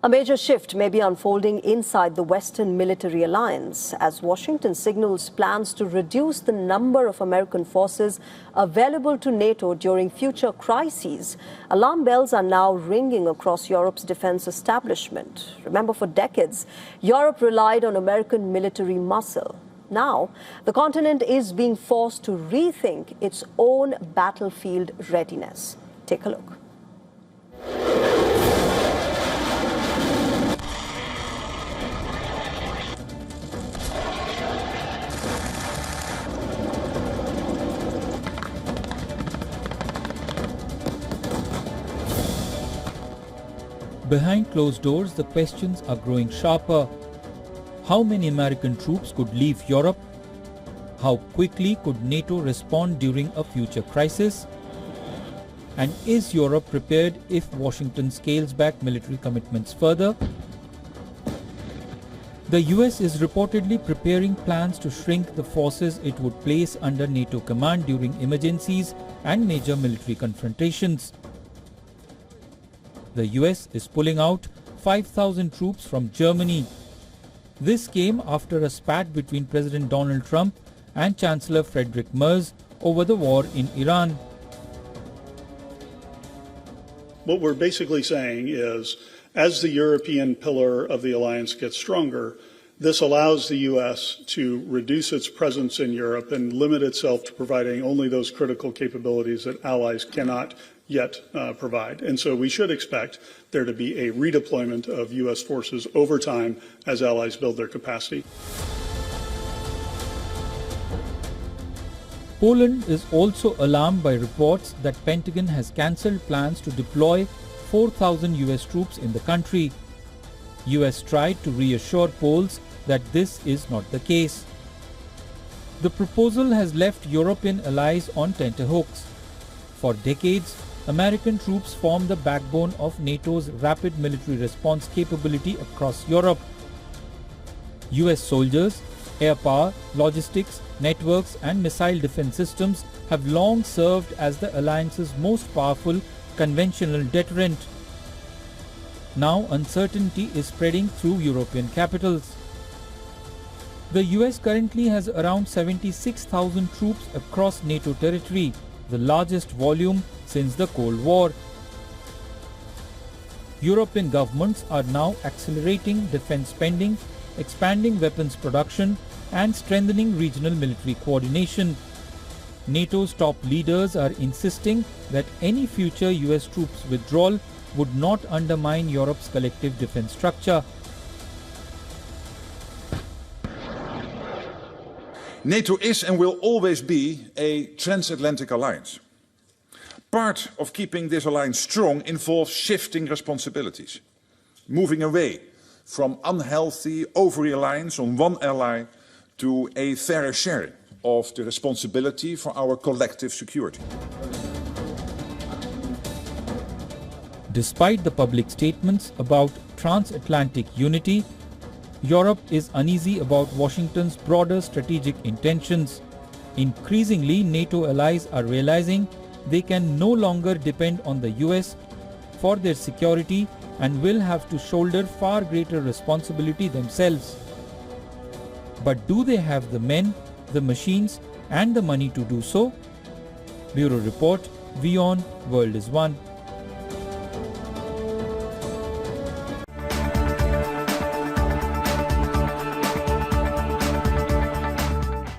A major shift may be unfolding inside the Western military alliance as Washington signals plans to reduce the number of American forces available to NATO during future crises. Alarm bells are now ringing across Europe's defense establishment. Remember, for decades, Europe relied on American military muscle. Now, the continent is being forced to rethink its own battlefield readiness. Take a look. Behind closed doors, the questions are growing sharper. How many American troops could leave Europe? How quickly could NATO respond during a future crisis? And is Europe prepared if Washington scales back military commitments further? The US is reportedly preparing plans to shrink the forces it would place under NATO command during emergencies and major military confrontations. The US is pulling out 5,000 troops from Germany. This came after a spat between President Donald Trump and Chancellor Friedrich Merz over the war in Iran. What we're basically saying is, as the European pillar of the alliance gets stronger, this allows the U.S. to reduce its presence in Europe and limit itself to providing only those critical capabilities that allies cannot yet provide. And so we should expect there to be a redeployment of U.S. forces over time as allies build their capacity. Poland is also alarmed by reports that Pentagon has cancelled plans to deploy 4,000 US troops in the country. US tried to reassure Poles that this is not the case. The proposal has left European allies on tenterhooks. For decades, American troops form the backbone of NATO's rapid military response capability across Europe. US soldiers, air power, logistics, networks and missile defense systems have long served as the alliance's most powerful conventional deterrent. Now uncertainty is spreading through European capitals. The US currently has around 76,000 troops across NATO territory, the largest volume since the Cold War. European governments are now accelerating defense spending, expanding weapons production and strengthening regional military coordination. NATO's top leaders are insisting that any future US troops withdrawal would not undermine Europe's collective defense structure. NATO is and will always be a transatlantic alliance. Part of keeping this alliance strong involves shifting responsibilities, moving away from unhealthy over-reliance on one ally to a fairer sharing of the responsibility for our collective security. Despite the public statements about transatlantic unity, Europe is uneasy about Washington's broader strategic intentions. Increasingly, NATO allies are realizing they can no longer depend on the US for their security and will have to shoulder far greater responsibility themselves. But do they have the men, the machines and the money to do so? Bureau Report, WION World is One.